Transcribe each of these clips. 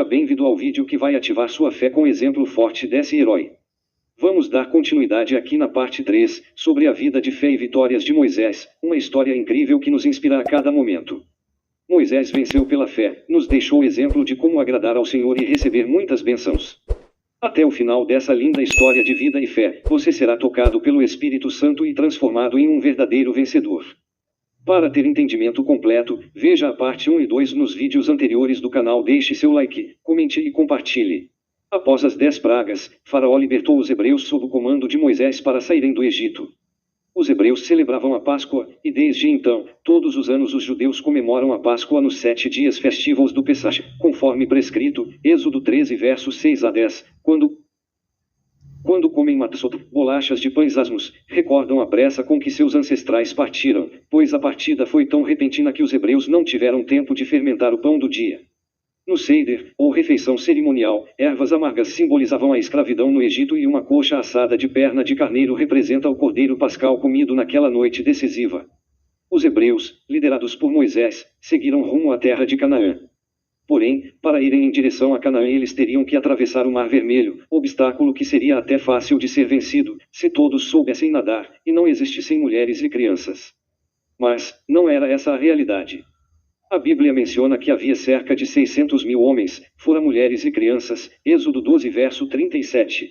bem-vindo ao vídeo que vai ativar sua fé com exemplo forte desse herói. Vamos dar continuidade aqui na parte 3, sobre a vida de fé e vitórias de Moisés, uma história incrível que nos inspira a cada momento. Moisés venceu pela fé, nos deixou exemplo de como agradar ao Senhor e receber muitas bênçãos. Até o final dessa linda história de vida e fé, você será tocado pelo Espírito Santo e transformado em um verdadeiro vencedor. Para ter entendimento completo, veja a parte 1 e 2 nos vídeos anteriores do canal. Deixe seu like, comente e compartilhe. Após as 10 pragas, Faraó libertou os hebreus sob o comando de Moisés para saírem do Egito. Os hebreus celebravam a Páscoa, e desde então, todos os anos os judeus comemoram a Páscoa nos 7 dias festivos do Pessach, conforme prescrito, Êxodo 13 versos 6 a 10, quando comem matzot, bolachas de pães asmos, recordam a pressa com que seus ancestrais partiram, pois a partida foi tão repentina que os hebreus não tiveram tempo de fermentar o pão do dia. No Seder, ou refeição cerimonial, ervas amargas simbolizavam a escravidão no Egito e uma coxa assada de perna de carneiro representa o cordeiro pascal comido naquela noite decisiva. Os hebreus, liderados por Moisés, seguiram rumo à terra de Canaã. Porém, para irem em direção a Canaã eles teriam que atravessar o Mar Vermelho, obstáculo que seria até fácil de ser vencido, se todos soubessem nadar, e não existissem mulheres e crianças. Mas, não era essa a realidade. A Bíblia menciona que havia cerca de 600 mil homens, fora mulheres e crianças, Êxodo 12 verso 37.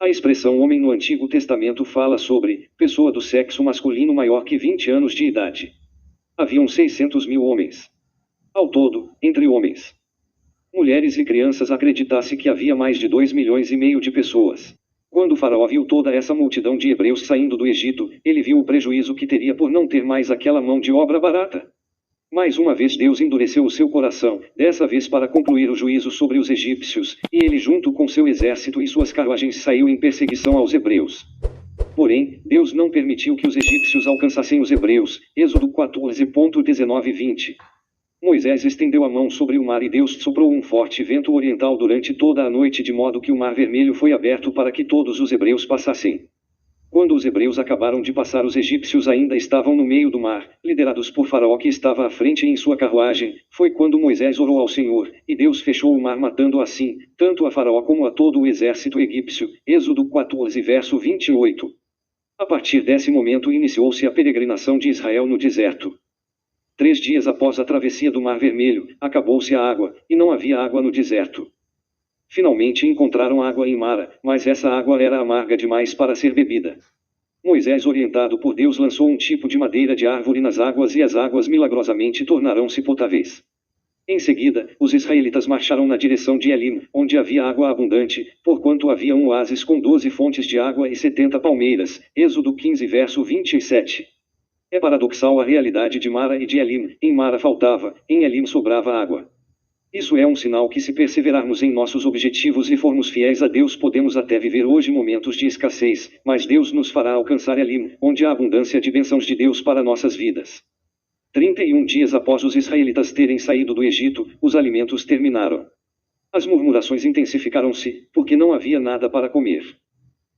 A expressão homem no Antigo Testamento fala sobre pessoa do sexo masculino maior que 20 anos de idade. Haviam 600 mil homens. Ao todo, entre homens, mulheres e crianças, acredita-se que havia mais de 2,5 milhões de pessoas. Quando o faraó viu toda essa multidão de hebreus saindo do Egito, ele viu o prejuízo que teria por não ter mais aquela mão de obra barata. Mais uma vez Deus endureceu o seu coração, dessa vez para concluir o juízo sobre os egípcios, e ele junto com seu exército e suas carruagens saiu em perseguição aos hebreus. Porém, Deus não permitiu que os egípcios alcançassem os hebreus, Êxodo 14:19-20. Moisés estendeu a mão sobre o mar e Deus soprou um forte vento oriental durante toda a noite de modo que o Mar Vermelho foi aberto para que todos os hebreus passassem. Quando os hebreus acabaram de passar, os egípcios ainda estavam no meio do mar, liderados por Faraó que estava à frente em sua carruagem. Foi quando Moisés orou ao Senhor, e Deus fechou o mar matando assim, tanto a Faraó como a todo o exército egípcio. Êxodo 14 verso 28. A partir desse momento iniciou-se a peregrinação de Israel no deserto. 3 dias após a travessia do Mar Vermelho, acabou-se a água, e não havia água no deserto. Finalmente encontraram água em Mara, mas essa água era amarga demais para ser bebida. Moisés, orientado por Deus, lançou um tipo de madeira de árvore nas águas e as águas milagrosamente tornaram-se potáveis. Em seguida, os israelitas marcharam na direção de Elim, onde havia água abundante, porquanto havia um oásis com 12 fontes de água e 70 palmeiras. Êxodo 15 verso 27. É paradoxal a realidade de Mara e de Elim. Em Mara faltava, em Elim sobrava água. Isso é um sinal que, se perseverarmos em nossos objetivos e formos fiéis a Deus, podemos até viver hoje momentos de escassez, mas Deus nos fará alcançar Elim, onde há abundância de bênçãos de Deus para nossas vidas. 31 dias após os israelitas terem saído do Egito, os alimentos terminaram. As murmurações intensificaram-se, porque não havia nada para comer.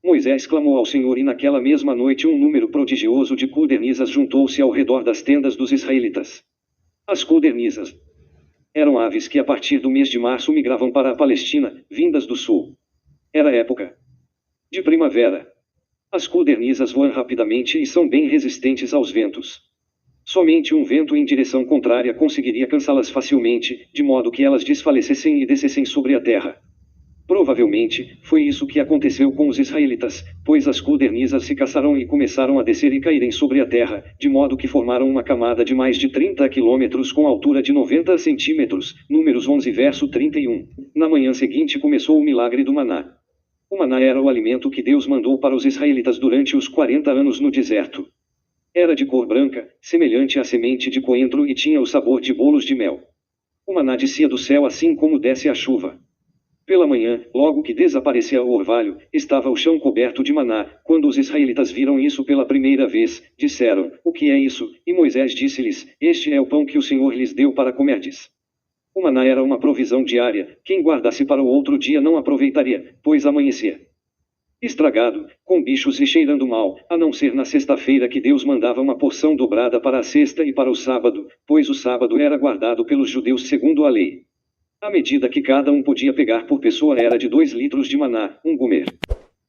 Moisés clamou ao Senhor e naquela mesma noite um número prodigioso de codornizas juntou-se ao redor das tendas dos israelitas. As codornizas eram aves que a partir do mês de março migravam para a Palestina, vindas do sul. Era época de primavera. As codornizas voam rapidamente e são bem resistentes aos ventos. Somente um vento em direção contrária conseguiria cansá-las facilmente, de modo que elas desfalecessem e descessem sobre a terra. Provavelmente, foi isso que aconteceu com os israelitas, pois as codornizas se caçaram e começaram a descer e caírem sobre a terra, de modo que formaram uma camada de mais de 30 quilômetros com altura de 90 centímetros, Números 11 verso 31. Na manhã seguinte começou o milagre do maná. O maná era o alimento que Deus mandou para os israelitas durante os 40 anos no deserto. Era de cor branca, semelhante à semente de coentro e tinha o sabor de bolos de mel. O maná descia do céu assim como desce a chuva. Pela manhã, logo que desaparecia o orvalho, estava o chão coberto de maná. Quando os israelitas viram isso pela primeira vez, disseram: "O que é isso?" E Moisés disse-lhes: "Este é o pão que o Senhor lhes deu para comerdes." O maná era uma provisão diária, quem guardasse para o outro dia não aproveitaria, pois amanhecia estragado, com bichos e cheirando mal, a não ser na sexta-feira que Deus mandava uma porção dobrada para a sexta e para o sábado, pois o sábado era guardado pelos judeus segundo a lei. A medida que cada um podia pegar por pessoa era de 2 litros de maná, um gomer.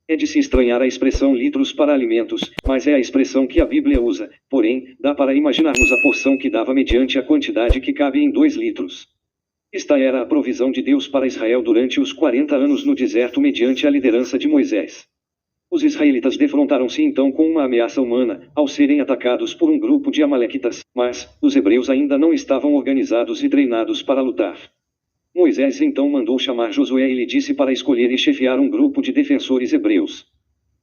É de se estranhar a expressão litros para alimentos, mas é a expressão que a Bíblia usa, porém, dá para imaginarmos a porção que dava mediante a quantidade que cabe em 2 litros. Esta era a provisão de Deus para Israel durante os 40 anos no deserto mediante a liderança de Moisés. Os israelitas defrontaram-se então com uma ameaça humana, ao serem atacados por um grupo de amalequitas, mas os hebreus ainda não estavam organizados e treinados para lutar. Moisés então mandou chamar Josué e lhe disse para escolher e chefiar um grupo de defensores hebreus.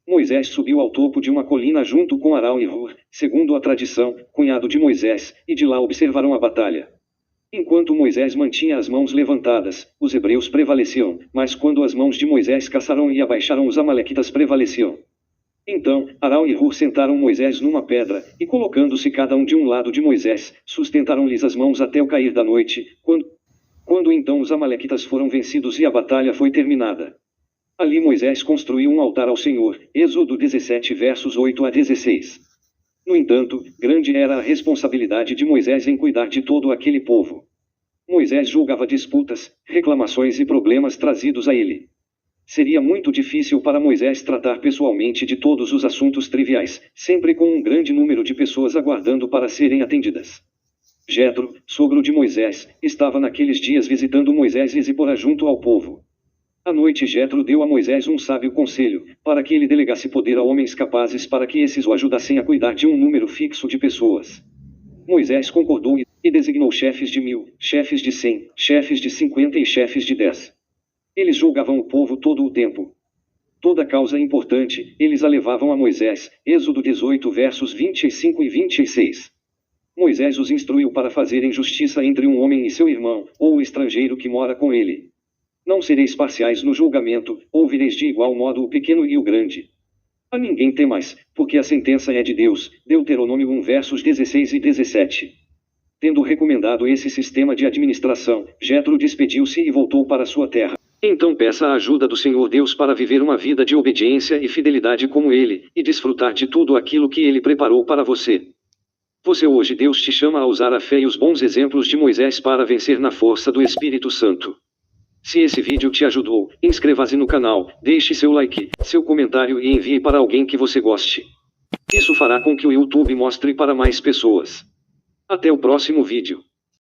Moisés subiu ao topo de uma colina junto com Arão e Hur, segundo a tradição, cunhado de Moisés, e de lá observaram a batalha. Enquanto Moisés mantinha as mãos levantadas, os hebreus prevaleciam, mas quando as mãos de Moisés caçaram e abaixaram, os amalequitas prevaleciam. Então, Arão e Hur sentaram Moisés numa pedra, e colocando-se cada um de um lado de Moisés, sustentaram-lhes as mãos até o cair da noite, quando então os amalequitas foram vencidos e a batalha foi terminada. Ali Moisés construiu um altar ao Senhor, Êxodo 17 versos 8 a 16. No entanto, grande era a responsabilidade de Moisés em cuidar de todo aquele povo. Moisés julgava disputas, reclamações e problemas trazidos a ele. Seria muito difícil para Moisés tratar pessoalmente de todos os assuntos triviais, sempre com um grande número de pessoas aguardando para serem atendidas. Jetro, sogro de Moisés, estava naqueles dias visitando Moisés e Zipora junto ao povo. À noite Jetro deu a Moisés um sábio conselho, para que ele delegasse poder a homens capazes para que esses o ajudassem a cuidar de um número fixo de pessoas. Moisés concordou e designou chefes de 1000, chefes de 100, chefes de 50 e chefes de 10. Eles julgavam o povo todo o tempo. Toda causa importante, eles a levavam a Moisés, Êxodo 18 versos 25 e 26. Moisés os instruiu para fazerem justiça entre um homem e seu irmão, ou o estrangeiro que mora com ele. Não sereis parciais no julgamento, ouvireis de igual modo o pequeno e o grande. A ninguém temais, porque a sentença é de Deus. Deuteronômio 1 versos 16 e 17. Tendo recomendado esse sistema de administração, Jetro despediu-se e voltou para sua terra. Então peça a ajuda do Senhor Deus para viver uma vida de obediência e fidelidade como Ele, e desfrutar de tudo aquilo que Ele preparou para você. Você hoje Deus te chama a usar a fé e os bons exemplos de Moisés para vencer na força do Espírito Santo. Se esse vídeo te ajudou, inscreva-se no canal, deixe seu like, seu comentário e envie para alguém que você goste. Isso fará com que o YouTube mostre para mais pessoas. Até o próximo vídeo.